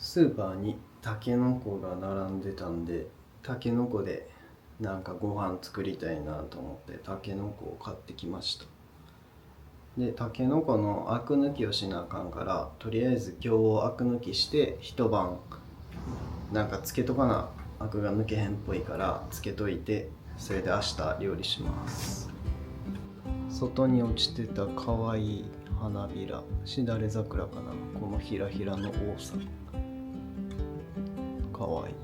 スーパーにタケノコが並んでたんで、タケノコでなんかご飯作りたいなと思ってタケノコを買ってきました。でタケノコのアク抜きをしなあかんから、とりあえず今日アク抜きして一晩なんかつけとかな、アクが抜けへんっぽいからつけといて、それで明日料理します。外に落ちてたかわいい花びら、しだれ桜かな、このひらひらの多さ、かわいい。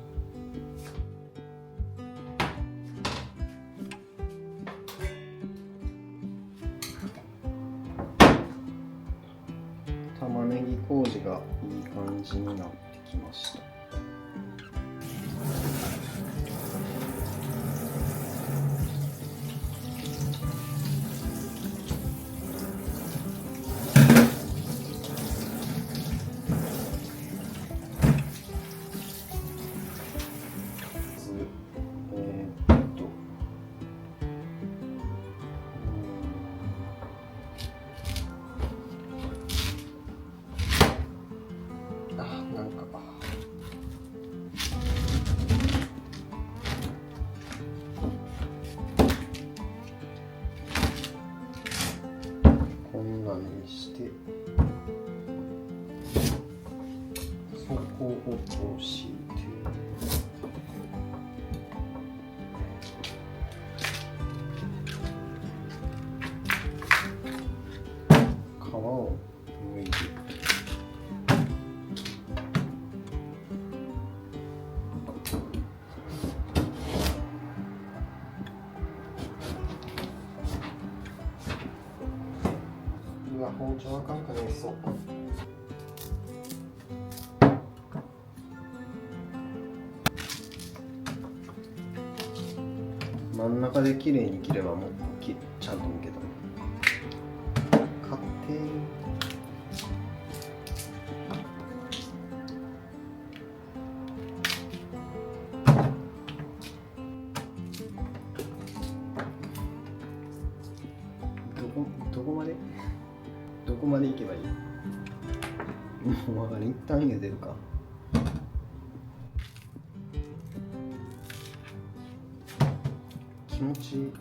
玉ねぎ麹がいい感じになってきました。なんかこんなにしてそこを通して皮を剥いて、うわ包丁あかんくなりそう。真ん中で綺麗に切ればもうちゃんとむけた。買ってどこまで行けばいい？もう分かる。一旦茹でるか。気持ちいい。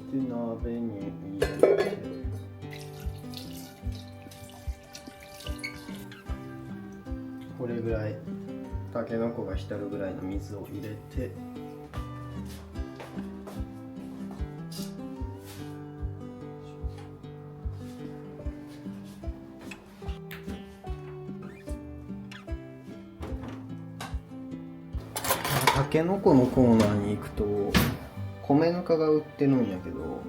で鍋に入れて、これぐらいたけのこが浸るぐらいの水を入れて、たけのこのコーナーに行くと米ぬかが売ってるんやけど、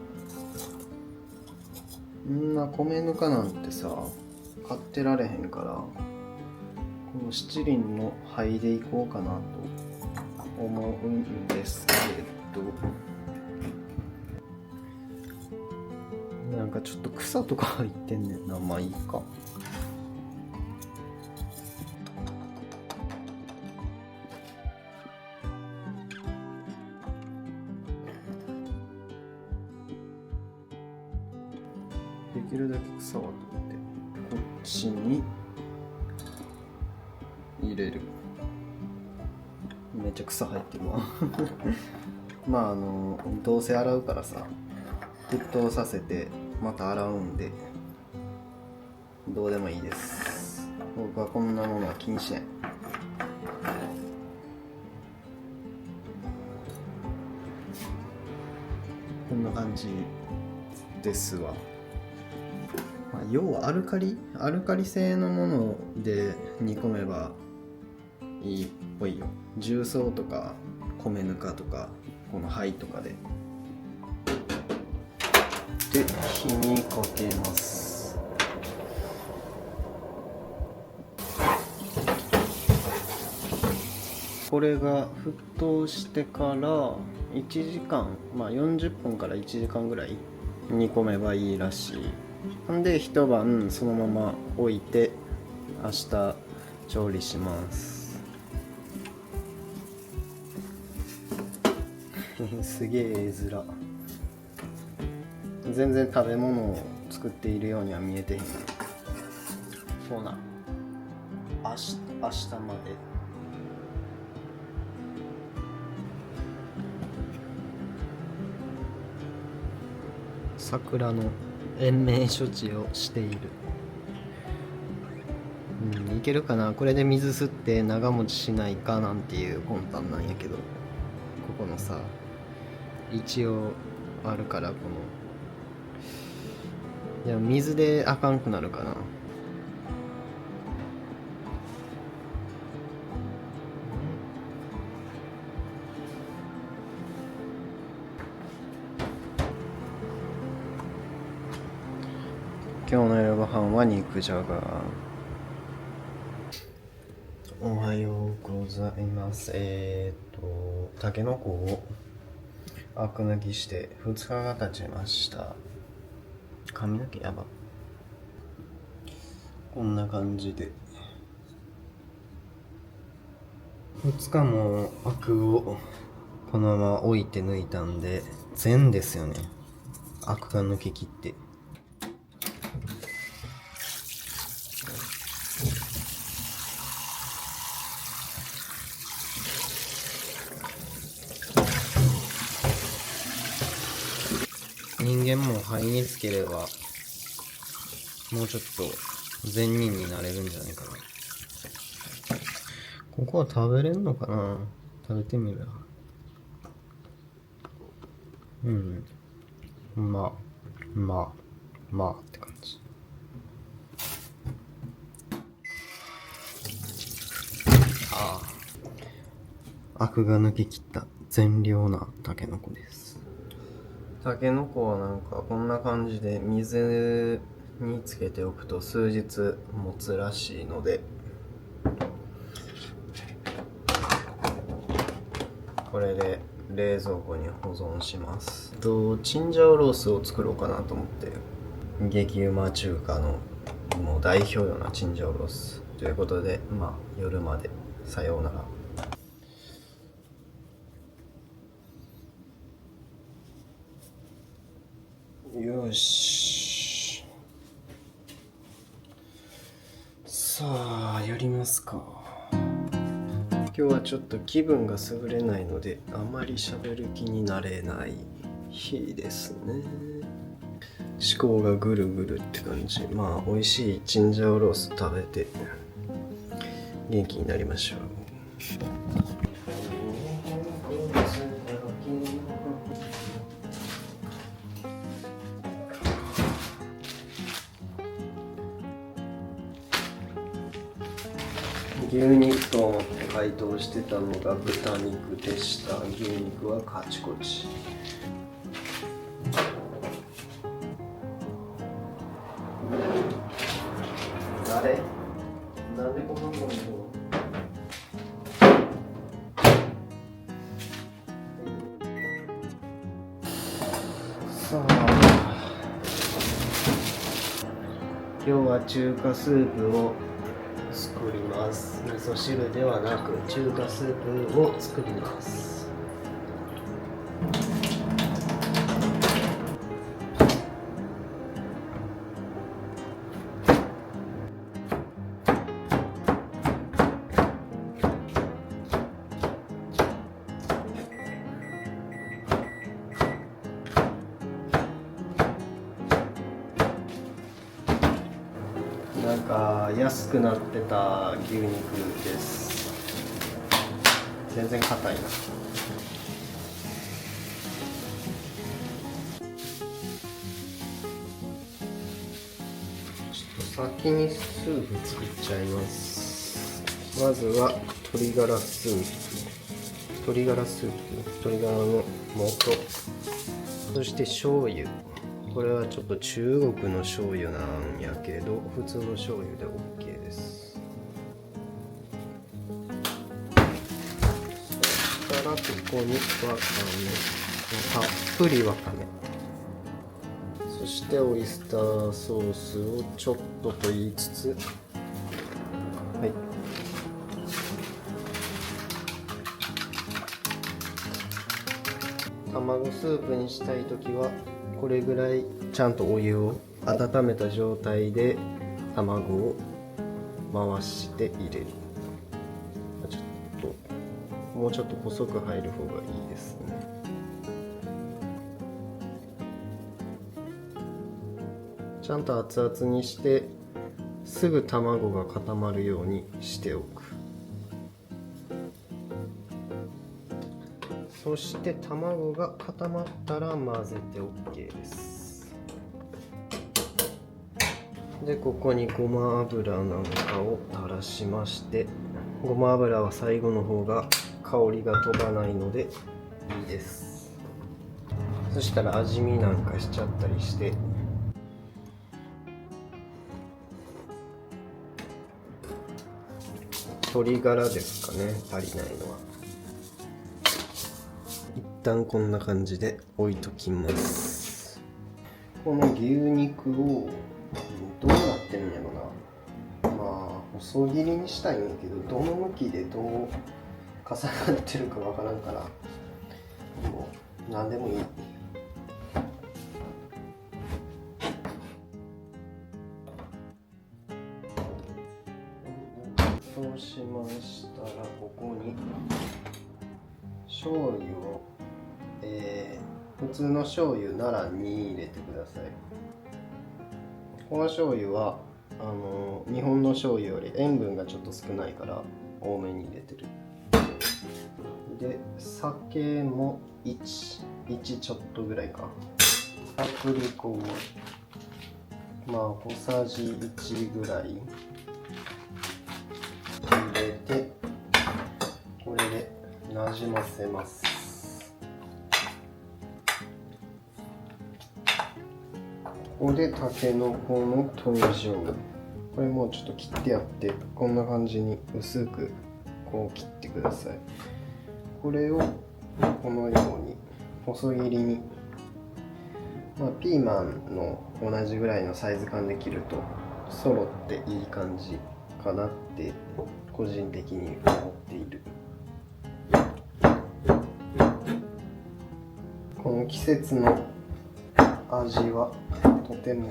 んな米ぬかなんてさ買ってられへんから、この七輪の灰でいこうかなと思うんですけど、なんかちょっと草とか入ってんねんな。まあいいか。できるだけ草は取ってこっちに入れる。めっちゃ草入ってるわまあどうせ洗うからさ、沸騰させてまた洗うんでどうでもいいです。僕はこんなものは気にしない。こんな感じですわ。まあ、要はアルカリ性のもので煮込めばいいっぽいよ。重曹とか米ぬかとかこの灰とかで。で火にかけます。これが沸騰してから1時間、まあ40分から1時間ぐらい煮込めばいいらしい。んで一晩そのまま置いて明日調理します。すげえ絵面。全然食べ物を作っているようには見えてへん。そうな、明日まで。桜の延命処置をしている。いけるかな。これで水吸って長持ちしないかなんていう魂胆なんやけど、ここのさ、一応あるから、この、いや、水であかんくなるかな。今日の夜ご飯は肉じゃが。おはようございます。たけのこをアク抜きして2日が経ちました。髪の毛やば。こんな感じで。2日もアクをこのまま置いて抜いたんで、全ですよね。アクが抜けきって。人間も肺につければもうちょっと善人になれるんじゃないかな。ここは食べれんのかな。食べてみる。まあって感じ。アクが抜けきった善良なタケノコです。タケノコはなんかこんな感じで水につけておくと数日持つらしいので、これで冷蔵庫に保存します。チンジャオロースを作ろうかなと思って、激うま中華のもう代表ようなチンジャオロースということで、夜までさようなら。よし、さあやりますか。今日はちょっと気分が優れないのであまり喋る気になれない日ですね。思考がぐるぐるって感じ。美味しいチンジャオロース食べて元気になりましょう。牛肉と思って解凍してたのが豚肉でした。牛肉はカチコチ。誰？なんでこんなもんよ。さあ、今日は中華スープを作ります。味噌汁ではなく中華スープを作ります。なんか安くなってた牛肉です。全然硬いな。ちょっと先にスープ作っちゃいます。まずは鶏ガラスープ、鶏ガラの素、そして醤油。これはちょっと中国の醤油なんやけど、普通の醤油で OK です。そしたらここにわかめ、たっぷりわかめ、そしてオイスターソースをちょっとと言いつつ卵スープにしたい時はこれぐらいちゃんとお湯を温めた状態で卵を回して入れる。ちょっともうちょっと細く入る方がいいですね。ちゃんと熱々にしてすぐ卵が固まるようにしておく。そして卵が固まったら混ぜて OK です。でここにごま油なんかを垂らしまして、ごま油は最後の方が香りが飛ばないのでいいです。そしたら味見なんかしちゃったりして、鶏ガラですかね、足りないのは。一旦こんな感じで置いときます。この牛肉をどうなってるんやろな。まあ細切りにしたいんやけど、どの向きでどう重なってるかわからんから、もう何でもいい。そうしましたら、ここに醤油を、普通の醤油なら2入れてください。この醤油は日本の醤油より塩分がちょっと少ないから多めに入れてる。で酒も1ちょっとぐらいか。薄力粉をまあ小さじ1ぐらい入れて、これでなじませます。ここでたけのこの登場。これもうちょっと切ってやって、こんな感じに薄くこう切ってください。これをこのように細切りに、ピーマンの同じぐらいのサイズ感で切ると揃っていい感じかなって個人的に思っている。この季節の味はとても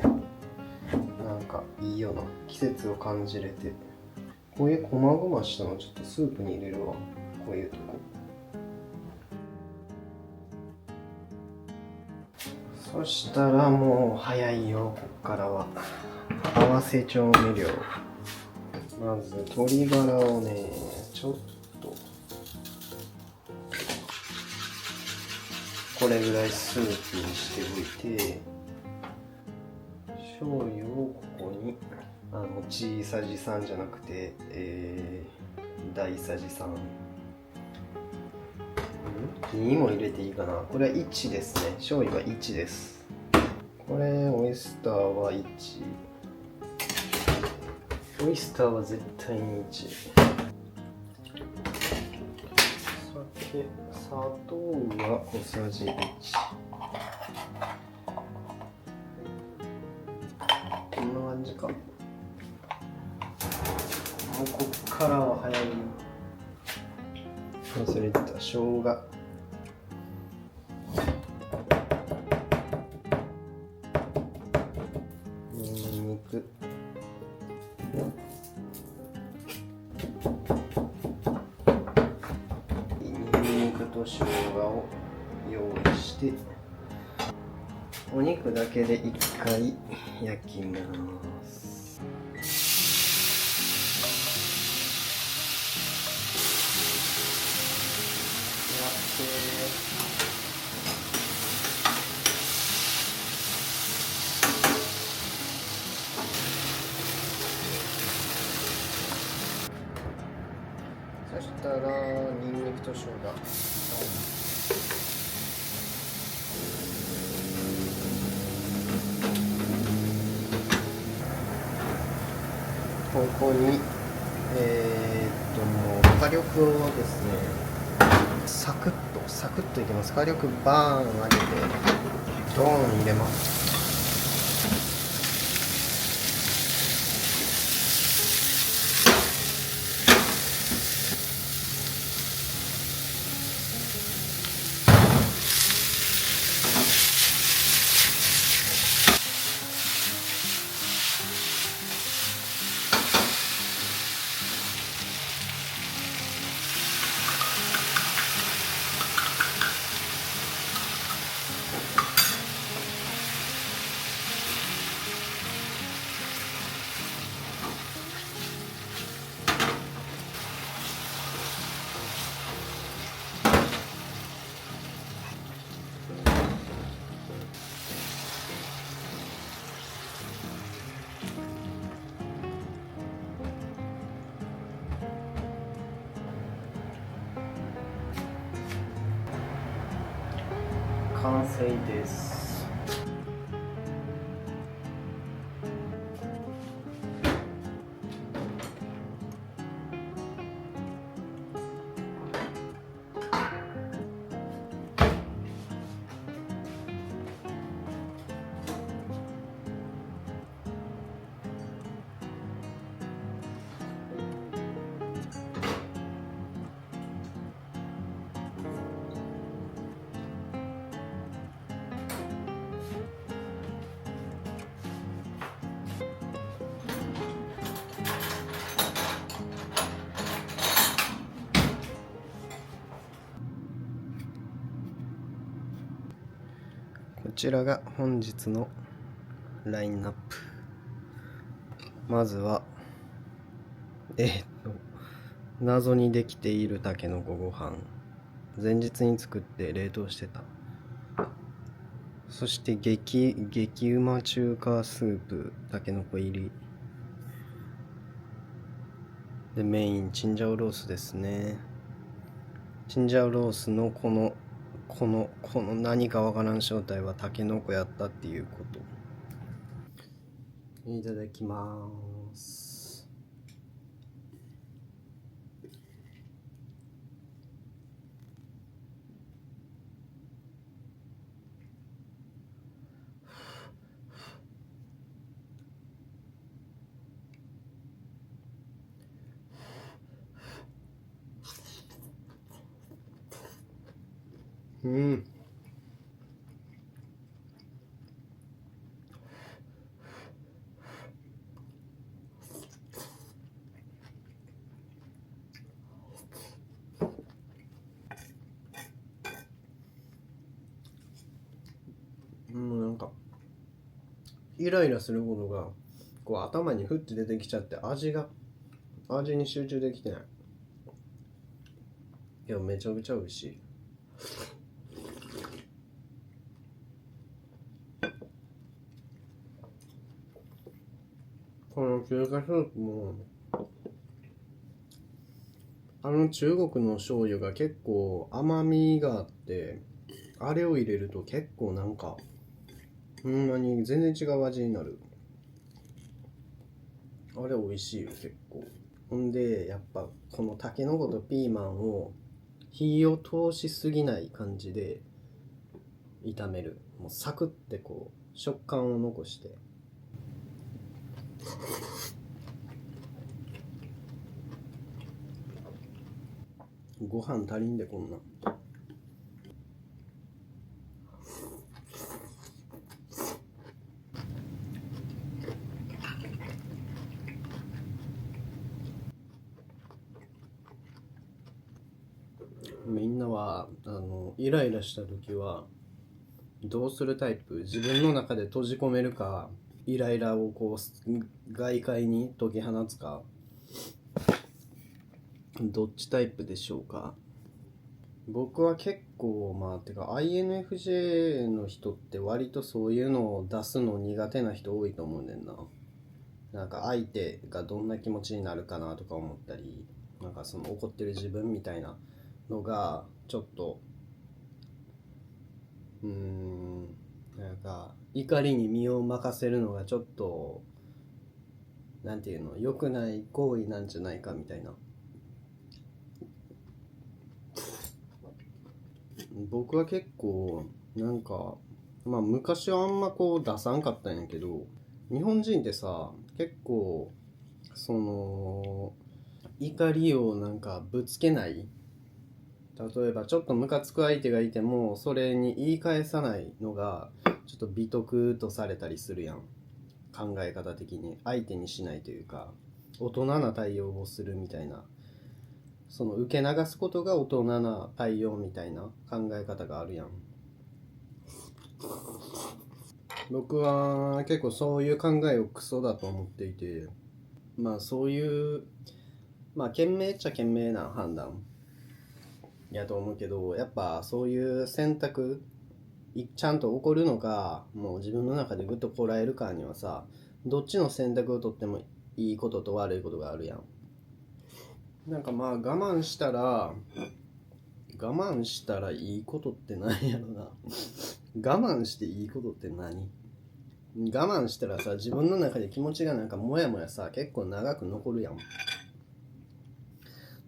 なんかいいよな。季節を感じれて、こういう細々したのちょっとスープに入れるわ。こういうとこそしたらもう早いよ。こっからは合わせ調味料。まず鶏ガラをね、ちょっとこれぐらいスープにしておいて、醤油をここに小さじ3じゃなくて、大さじ3、2も入れていいかな。これは1ですね。醤油は1です。これオイスターは1、オイスターは絶対に1。砂糖は小さじ1。こんな感じか。もうこっからは早いよ。忘れてた、生姜。にんにく。と生姜を用意して、お肉だけで一回焼きます。そしたらニンニクと生姜、ここにもう火力をですね、サクッといきます。火力バーン上げてドーン入れます。完成です。こちらが本日のラインナップ。まずは謎にできているたけのこご飯、前日に作って冷凍してた。そして激うま中華スープ、たけのこ入りで、メインチンジャオロースですね。チンジャオロースのこの何かわからん正体はタケノコやったっていうこと。いただきます。うん。なんかイライラすることがこう頭にふって出てきちゃって、味に集中できてない。いや、めちゃくちゃ美味しい。この中華スープも中国の醤油が結構甘みがあって、あれを入れると結構なんかほんまに全然違う味になる。あれ美味しいよ結構。ほんでやっぱこのタケノコとピーマンを火を通しすぎない感じで炒める。もうサクってこう食感を残して。ご飯足りんでこんなん。みんなはイライラした時はどうするタイプ？自分の中で閉じ込めるか、イライラをこう外界に解き放つか、どっちタイプでしょうか？僕は結構てか INFJ の人って割とそういうのを出すの苦手な人多いと思うねんな。なんか相手がどんな気持ちになるかなとか思ったり、なんかその怒ってる自分みたいなのがちょっとなんか怒りに身を任せるのがちょっとなんていうの、良くない行為なんじゃないかみたいな。僕は結構なんか昔はあんまこう出さんかったんやけど、日本人ってさ結構その怒りをなんかぶつけない、例えばちょっとムカつく相手がいてもそれに言い返さないのがちょっと美徳とされたりするやん。考え方的に相手にしないというか、大人な対応をするみたいな、その受け流すことが大人な対応みたいな考え方があるやん。僕は結構そういう考えをクソだと思っていて、そういう賢明っちゃ賢明な判断やと思うけど、やっぱそういう選択ちゃんと起こるのか、もう自分の中でぐっとこらえるかにはさ、どっちの選択を取ってもいいことと悪いことがあるやん。なんか我慢したらいいことってなんやろな。我慢していいことって何？我慢したらさ、自分の中で気持ちがなんかモヤモヤさ、結構長く残るやん。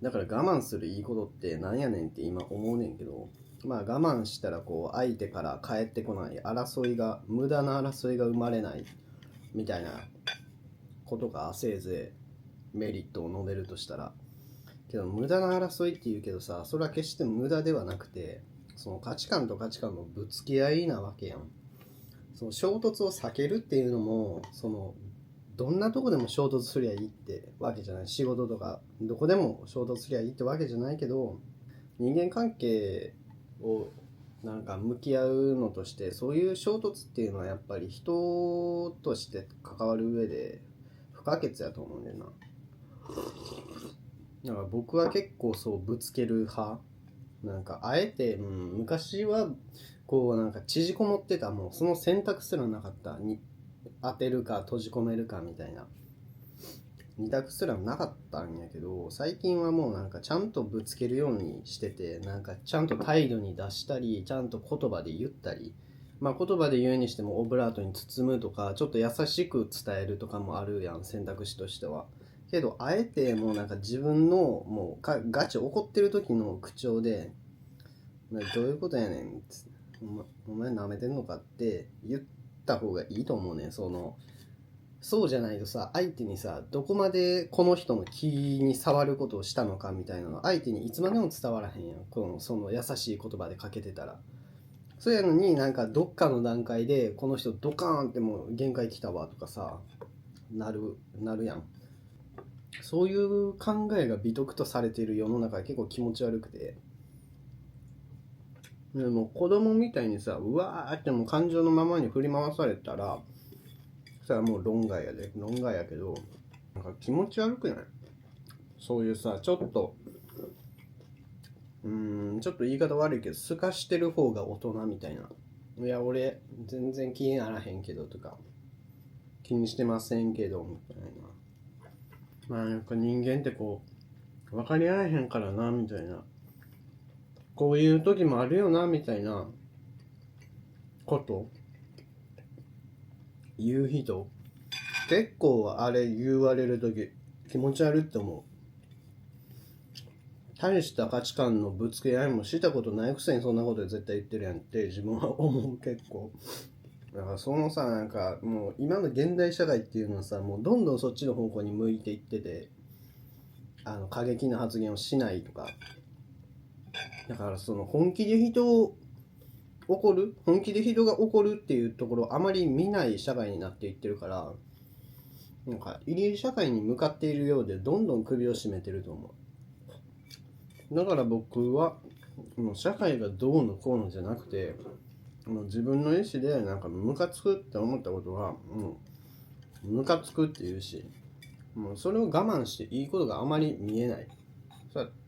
だから我慢するいいことってなんやねんって今思うねんけど、まあ我慢したらこう相手から返ってこない無駄な争いが生まれないみたいなことがせいぜいメリットを述べるとしたら、けど無駄な争いって言うけどさ、それは決して無駄ではなくて、その価値観と価値観のぶつけ合いなわけやん。その衝突を避けるっていうのも、どんなとこでも衝突すりゃいいってわけじゃない。仕事とかどこでも衝突すりゃいいってわけじゃないけど、人間関係をなんか向き合うのとして、そういう衝突っていうのはやっぱり人として関わる上で不可欠やと思うんだよな。だから僕は結構そうぶつける派。なんかあえて、昔はこうなんか縮こもってた、もうその選択すらなかったに、当てるか閉じ込めるかみたいな二択すらなかったんやけど、最近はもうなんかちゃんとぶつけるようにしてて、なんかちゃんと態度に出したり、ちゃんと言葉で言ったり、まあ言葉で言うにしてもオブラートに包むとか、ちょっと優しく伝えるとかもあるやん、選択肢としては。けどあえてもうなんか自分のもうガチ怒ってる時の口調で、どういうことやねん、お前舐めてんのかって言った方がいいと思うねん。そうじゃないとさ、相手にさ、どこまでこの人の気に触ることをしたのかみたいなの、相手にいつまでも伝わらへんやん。その優しい言葉でかけてたら。そうやのになんかどっかの段階で、この人ドカーンってもう限界来たわとかさ、なるやん。そういう考えが美徳とされている世の中は結構気持ち悪くて。でも子供みたいにさ、うわーってもう感情のままに振り回されたら、それはもう論外やけど、なんか気持ち悪くない？そういうさ、ちょっと言い方悪いけど、すかしてる方が大人みたいな。いや、俺、全然気にならへんけどとか、気にしてませんけど、みたいな。まあ、なんか人間ってこう、分かり合えへんからな、みたいな。こういう時もあるよな、みたいなこと言う人、結構あれ言われる時、気持ち悪いって思う。大した価値観のぶつけ合いもしたことないくせにそんなことで絶対言ってるやんって自分は思う。結構だからそのさ、なんかもう今の現代社会っていうのはさ、もうどんどんそっちの方向に向いていってて、過激な発言をしないとか、だからその本気で人が怒るっていうところをあまり見ない社会になっていってるから、なんか入り社会に向かっているようでどんどん首を絞めてると思う。だから僕はもう社会がどうのこうのじゃなくて、もう自分の意思でなんかムカつくって思ったことはムカつくって言うし、もうそれを我慢していいことがあまり見えない。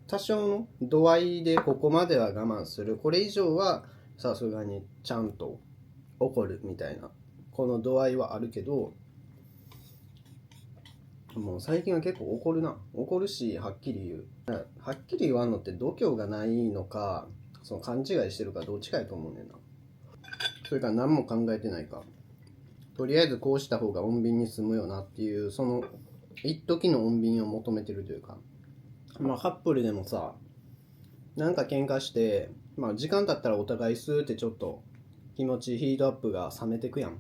多少の度合いでここまでは我慢する、これ以上はさすがにちゃんと怒るみたいな、この度合いはあるけど、もう最近は結構怒るし、はっきり言う。はっきり言わんのって度胸がないのか、その勘違いしてるかどっちかやと思うねんな。それから何も考えてないか、とりあえずこうした方が穏便に済むよなっていう、その一時の穏便を求めてるというか、まあカップルでもさ、なんか喧嘩して、まあ時間経ったらお互いスーってちょっと気持ちヒートアップが冷めてくやん。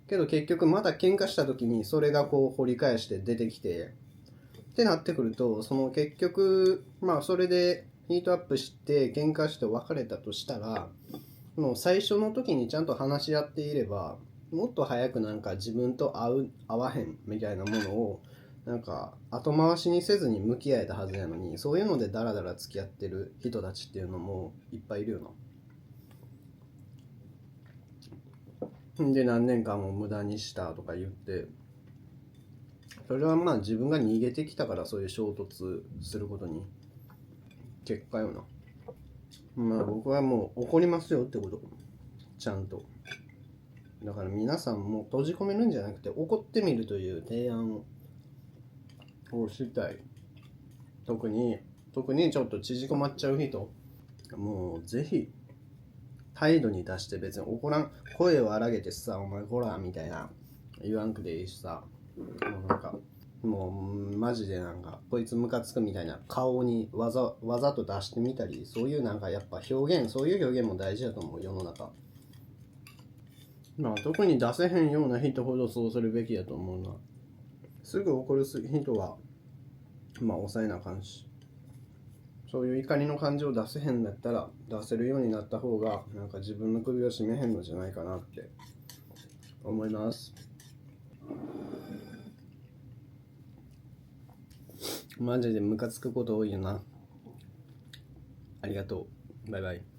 けど結局また喧嘩した時にそれがこう掘り返して出てきてってなってくると、その結局まあそれでヒートアップして喧嘩して別れたとしたら、もう最初の時にちゃんと話し合っていれば、もっと早くなんか自分と合わへんみたいなものをなんか後回しにせずに向き合えたはずやのに、そういうのでダラダラ付き合ってる人たちっていうのもいっぱいいるよな。で何年間も無駄にしたとか言って、それはまあ自分が逃げてきたからそういう衝突することに結果よな。まあ僕はもう怒りますよってこと、ちゃんと。だから皆さんも閉じ込めるんじゃなくて怒ってみるという提案をしたい。特にちょっと縮こまっちゃう人、もうぜひ態度に出して別に怒らん、声を荒げてさ、お前こらみたいな言わんくていいしさ、もうなんか、もうマジでなんかこいつムカつくみたいな顔にわざと出してみたり、そういうなんかやっぱ表現、そういう表現も大事だと思う、世の中。まあ特に出せへんような人ほどそうするべきだと思うな。すぐ怒る人はまあ抑えなあかんし、そういう怒りの感情を出せへんだったら出せるようになった方がなんか自分の首を絞めへんのじゃないかなって思います。マジでムカつくこと多いよな。ありがとう。バイバイ。